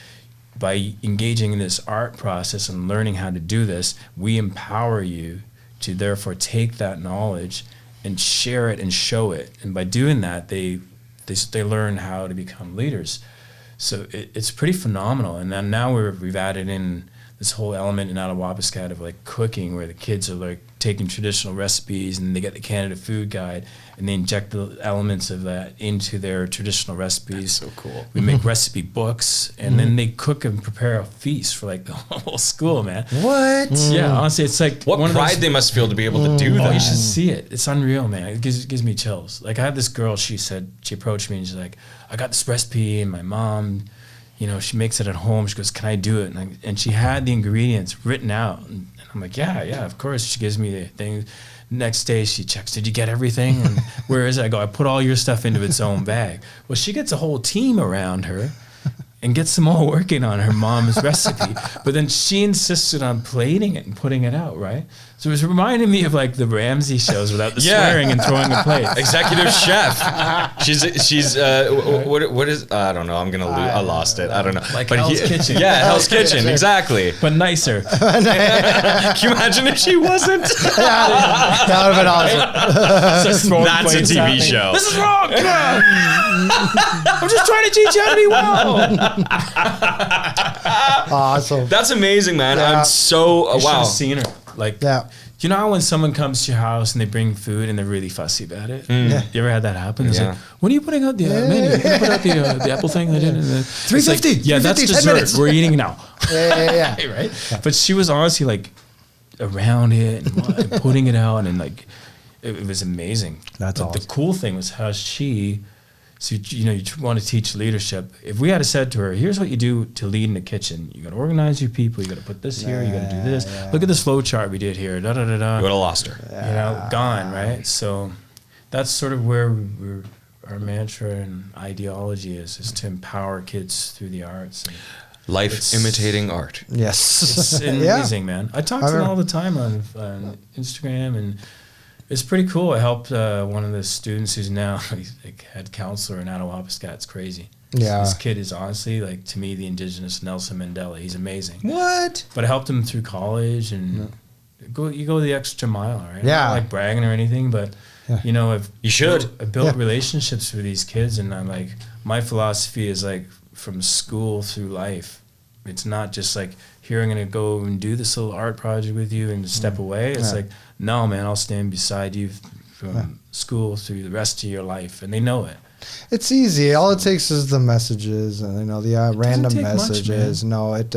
by engaging in this art process and learning how to do this, we empower you to therefore take that knowledge and share it and show it. And by doing that, they learn how to become leaders. So it's pretty phenomenal. And then now we've added in this whole element in Attawapiskat of like cooking, where the kids are like taking traditional recipes and they get the Canada Food Guide and they inject the elements of that into their traditional recipes. That's so cool. We make recipe books, and then they cook and prepare a feast for like the whole school, man. What? Yeah, honestly, it's like What pride they must feel to be able to do that. Oh, you should see it. It's unreal, man. It gives me chills. Like, I had this girl, she approached me and she's like, I got this recipe and my mom, she makes it at home. She goes, can I do it? And she had the ingredients written out. And I'm like, yeah, of course. She gives me the thing. Next day she checks, did you get everything? And where is it? I go, I put all your stuff into its own bag. Well, she gets a whole team around her and gets them all working on her mom's recipe. But then she insisted on plating it and putting it out, right? So it was reminding me of like the Ramsay shows without the swearing and throwing a plate. Executive chef. She's what is I don't know. I lost it. I don't know. Like Hell's Kitchen. Yeah, Hell's Kitchen. Exactly. But nicer. Can you imagine if she wasn't? That would have been awesome. Just throwing That's a plates TV at me. show. This is wrong. Come on. I'm just trying to teach you how to be well. Awesome. That's amazing, man. Yeah. I'm so You should wow. have seen her. Like, you know how when someone comes to your house and they bring food and they're really fussy about it? Yeah. You ever had that happen? It's Yeah. like, when are you putting out the menu? Can you put out the apple thing? $3.50. Like, yeah, that's 3.50, 10 dessert. minutes. We're eating now. Yeah. Right? But she was honestly like around it and putting it out, and like it was amazing. That's but awesome. The cool thing was how so you want to teach leadership. If we had said to her, here's what you do to lead in the kitchen. You got to organize your people. You got to put this here. You got to do this. Yeah. Look at this flow chart we did here. Da da da da. You would have lost her. Gone, right? So that's sort of where our mantra and ideology is to empower kids through the arts. Life imitating art. Yes. It's amazing, man. I talk to them all the time on Instagram, and it's pretty cool. I helped one of the students who's now like head counselor in Attawapiskat. It's crazy. Yeah. This kid is honestly, like, to me, the indigenous Nelson Mandela. He's amazing. What? But I helped him through college, and you go the extra mile, right? Yeah. I'm not like bragging or anything, but you know, I've built relationships with these kids, and I'm like, my philosophy is like from school through life. It's not just like, here, I'm gonna go and do this little art project with you and step away. It's like, no, man, I'll stand beside you from school through the rest of your life, and they know it. It's easy. All it takes is the messages, and the random messages. Much,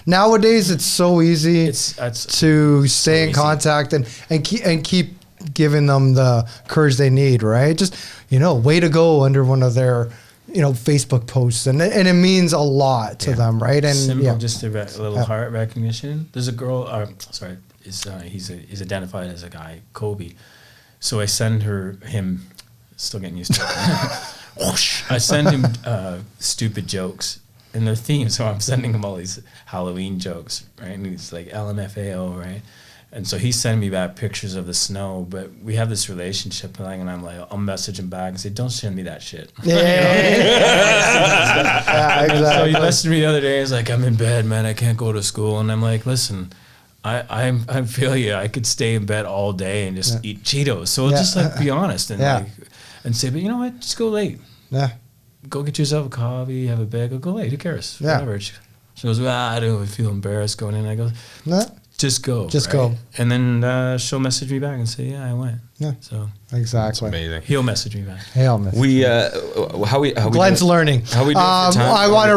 nowadays it's so easy to stay in contact and keep giving them the courage they need. Right? Just way to go under one of their Facebook posts, and it means a lot to them, right? And simple, just a little heart recognition. There's a girl. He's identified as a guy, Kobe. So I send him. Still getting used to it. I send him stupid jokes in their theme, so I'm sending him all these Halloween jokes, right? And he's like LMFAO, right? And so he's sending me back pictures of the snow, but we have this relationship thing, and I'm like, I'll message him back and say, don't send me that shit. Exactly. So he messaged me the other day, he's like, I'm in bed, man, I can't go to school. And I'm like, listen, I feel you. I could stay in bed all day and just eat Cheetos. So just like be honest and say, but you know what? Just go late. Yeah. Go get yourself a coffee, have a bag, go late. Who cares? Yeah. Whatever. She goes, I don't feel embarrassed going in. I go, just go. Just go. And then she'll message me back and say, I went. Yeah. So exactly. Amazing. He'll message me back. Glenn's learning. How we doing for time? I want to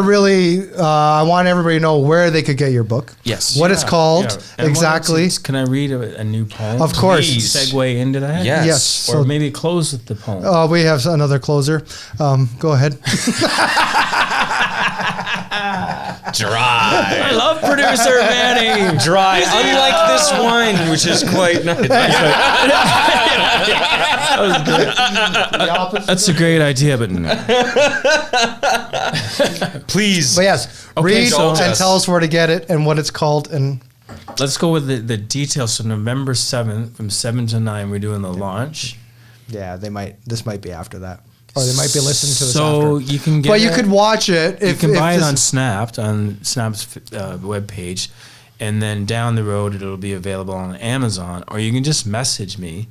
I want everybody to know where they could get your book. Yes. What it's called exactly. Can I read a new poem? Of course. Please. Segue into that. Yes. Or maybe close with the poem. We have another closer. Go ahead. Dry. I love producer Manny. Dry. Unlike this wine, which is quite nice. That's a great idea, but no. Please. But yes, read and tell us where to get it and what it's called. And let's go with the details. So November 7th, from 7 to 9, we're doing the launch. Yeah, this might be after that. Or they might be listening to this after. You can get But you could watch it. You can buy it on Snap's webpage. And then down the road, it'll be available on Amazon. Or you can just message me.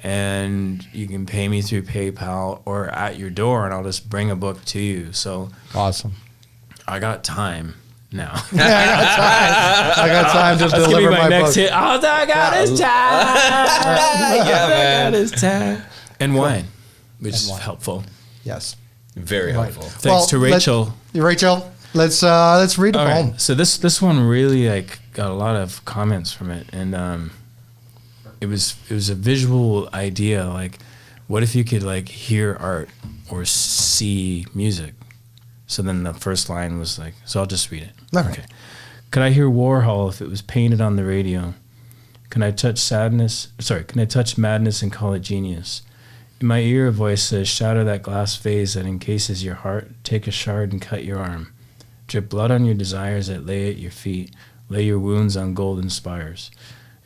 And you can pay me through PayPal or at your door, and I'll just bring a book to you. So awesome. I got time now. I got time to deliver my book. Hit. All I got is time. I got is time. And wine, which is helpful. Yes. Very helpful. Thanks to Rachel. Rachel, let's read a poem. Right. So this one really got a lot of comments from it, and it was a visual idea. Like, what if you could hear art or see music? So then the first line was so I'll just read it. Okay. Could I hear Warhol if it was painted on the radio? Can I touch madness and call it genius? In my ear a voice says, shatter that glass vase that encases your heart. Take a shard and cut your arm. Drip blood on your desires that lay at your feet. Lay your wounds on golden spires.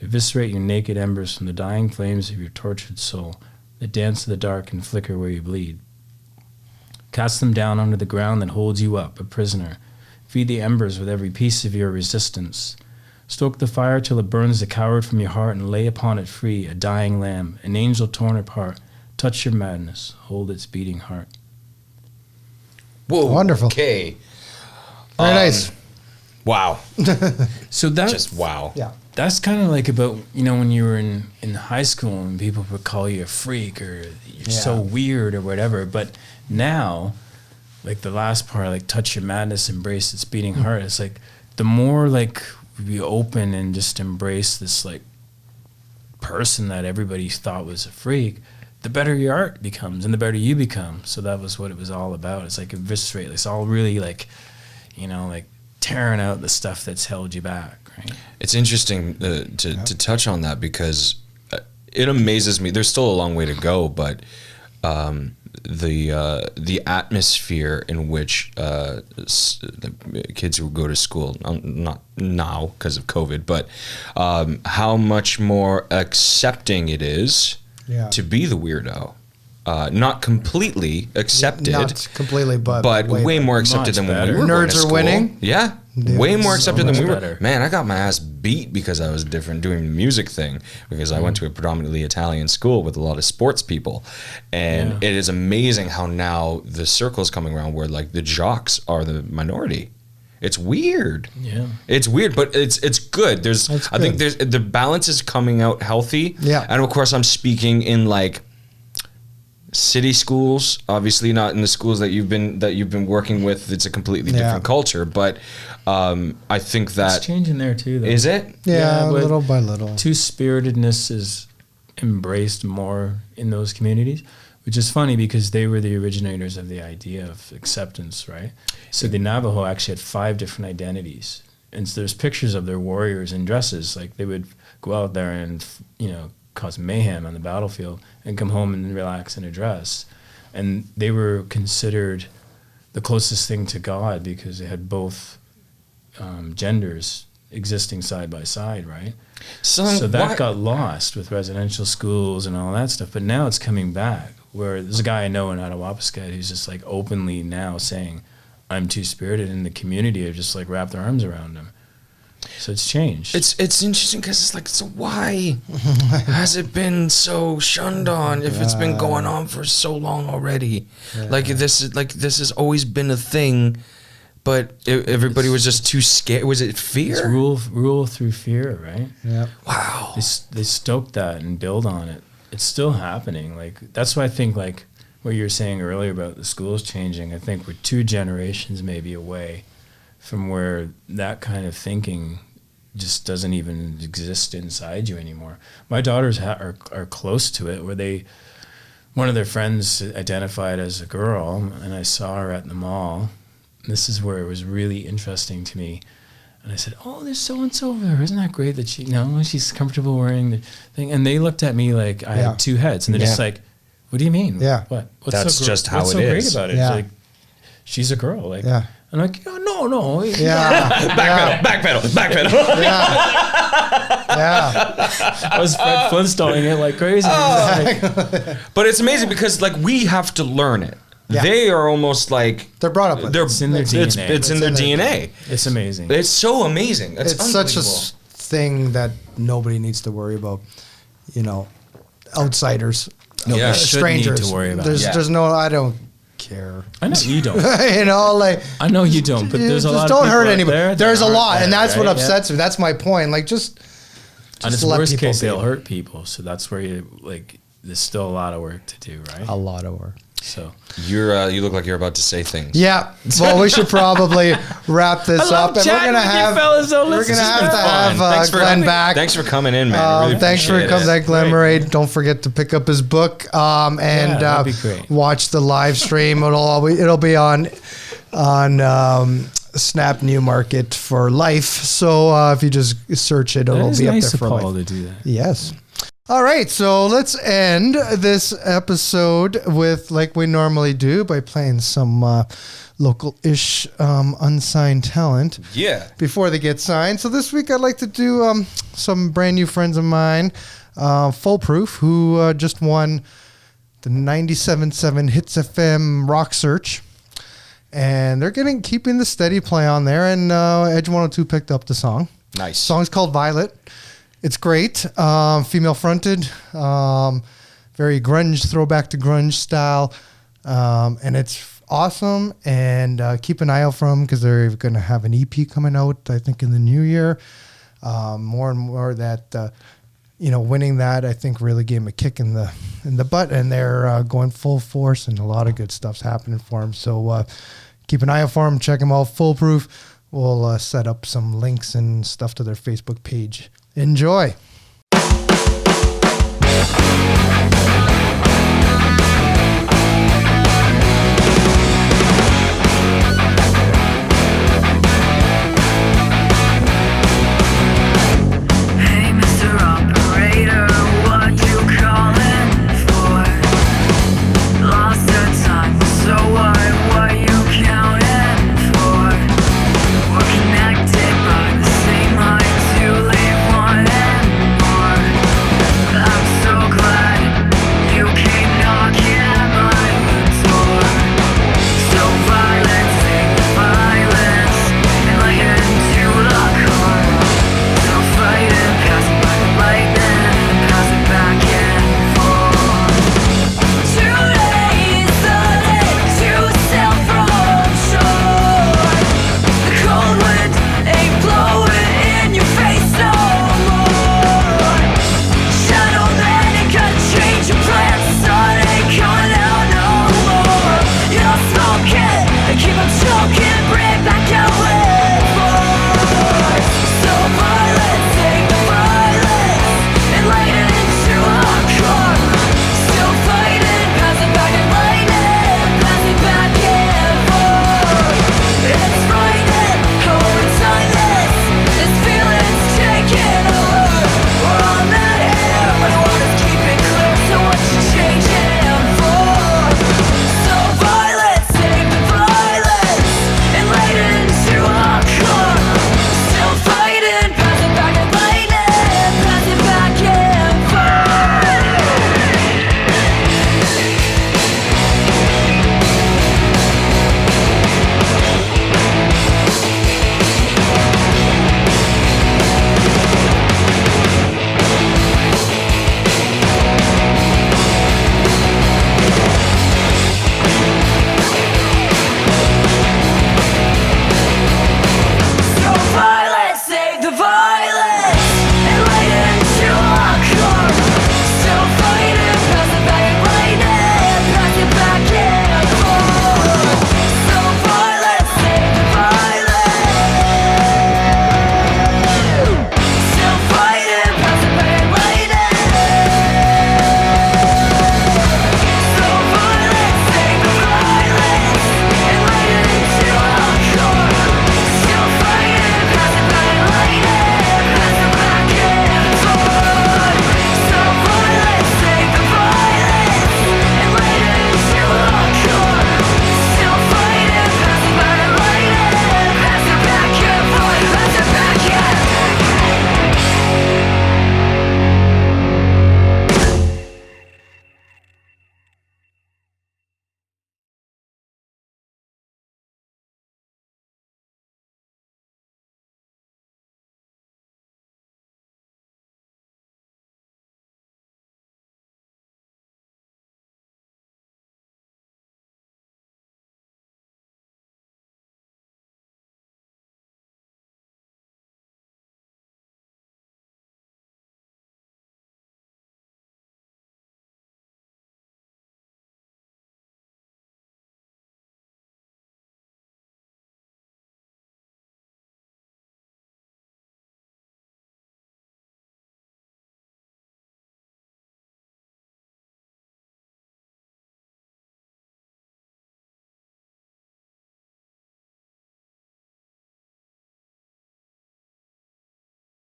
Eviscerate your naked embers from the dying flames of your tortured soul that dance in the dark and flicker where you bleed. Cast them down onto the ground that holds you up, a prisoner. Feed the embers with every piece of your resistance. Stoke the fire till it burns the coward from your heart and lay upon it free, a dying lamb, an angel torn apart. Touch your madness, hold its beating heart. Whoa. Wonderful. Okay. Very nice. Wow. So that just wow. Yeah. That's kind of about, when you were in high school and people would call you a freak or you're so weird or whatever. But now, the last part, touch your madness, embrace its beating heart. It's the more we open and just embrace this person that everybody thought was a freak, the better your art becomes and the better you become. So that was what it was all about. It's eviscerate. It's all really tearing out the stuff that's held you back. Right? It's interesting to touch on that because it amazes me. There's still a long way to go, but the atmosphere in which the kids who go to school, not now because of COVID, but how much more accepting it is to be the weirdo. Not completely accepted. Not completely, but way more accepted than when we were going to school. Nerds are winning. Yeah. Way more accepted than we were. Better. Man, I got my ass beat because I was different doing the music thing, because I went to a predominantly Italian school with a lot of sports people. And it is amazing how now the circle's coming around where like the jocks are the minority. It's weird. Yeah. It's weird, but it's good. I think the balance is coming out healthy. Yeah. And of course I'm speaking in like city schools, obviously not in the schools that you've been working with. It's a completely different culture, but I think that it's changing there too, though. Is it? Yeah, little by little. Two-spiritedness is embraced more in those communities, which is funny because they were the originators of the idea of acceptance, right? So the Navajo actually had 5 different identities, and so there's pictures of their warriors in dresses. Like they would go out there and cause mayhem on the battlefield and come home and relax in a dress, and they were considered the closest thing to God because they had both genders existing side by side, right? So that got lost with residential schools and all that stuff, but now it's coming back, where there's a guy I know in Attawapiskat who's just like openly now saying, I'm two-spirited, and the community have just like wrapped their arms around him. So it's changed. It's interesting because it's like, so why has it been so shunned on if it's been going on for so long already? Like this has always been a thing, but everybody was just too scared. Was it fear? It's rule through fear, right? Yeah. Wow. They stoked that and build on it. It's still happening. Like that's why I think like what you were saying earlier about the schools changing. I think we're 2 generations maybe away from where that kind of thinking just doesn't even exist inside you anymore. My daughters are close to it, where one of their friends identified as a girl, and I saw her at the mall. This is where it was really interesting to me. And I said, oh, there's so-and-so over there. Isn't that great that she's comfortable wearing the thing? And they looked at me like I had 2 heads, and they're just like, what do you mean? Yeah. What's That's just how what's it so is. great about it? Yeah. Like, she's a girl. Like, Yeah. I'm like, oh, no. Yeah. Backpedal. Yeah. I was Fred Flintstoning it like crazy. But it's amazing because like we have to learn it. Yeah. They are almost like They're brought up with it. It's in their DNA. It's in their DNA. It's amazing. It's so amazing. It's such a thing that nobody needs to worry about. Outsiders, Yeah. strangers. Need to worry about. There's no. I don't care. I know you don't. Like I know you don't. But there's a lot. Just don't of hurt people out anybody. there There's a that lot, aren't and that's there, what right? upsets me. That's my point. Like just And it's let worst people case be. they'll hurt people. So that's where there's still a lot of work to do, right? a lot of work. So You look like you're about to say things. Yeah. Well, we should probably wrap this up, and we're gonna have Glenn back. Thanks for coming in, man. Really Thanks for appreciate coming it. back, Glenn Marais. Don't forget to pick up his book that'd be great. watch the live stream. It'll be on Snap New Market for life. So if you just search it, it'll be nice up there of for Paul life. to do that. Yes. All right, so let's end this episode with, like we normally do, by playing some local-ish unsigned talent. Yeah. Before they get signed. So this week I'd like to do some brand new friends of mine, Foolproof, who just won the 97.7 Hits FM Rock Search. And they're keeping the steady play on there, and Edge 102 picked up the song. Nice. The song's called Violet. It's great, female fronted, very grunge, throwback to grunge style, and it's awesome. And keep an eye out for them because they're going to have an EP coming out, I think, in the new year. More and more that, winning that, I think, really gave them a kick in the butt, and they're going full force, and a lot of good stuff's happening for them. So keep an eye out for them. Check them out. Foolproof. We'll set up some links and stuff to their Facebook page. Enjoy.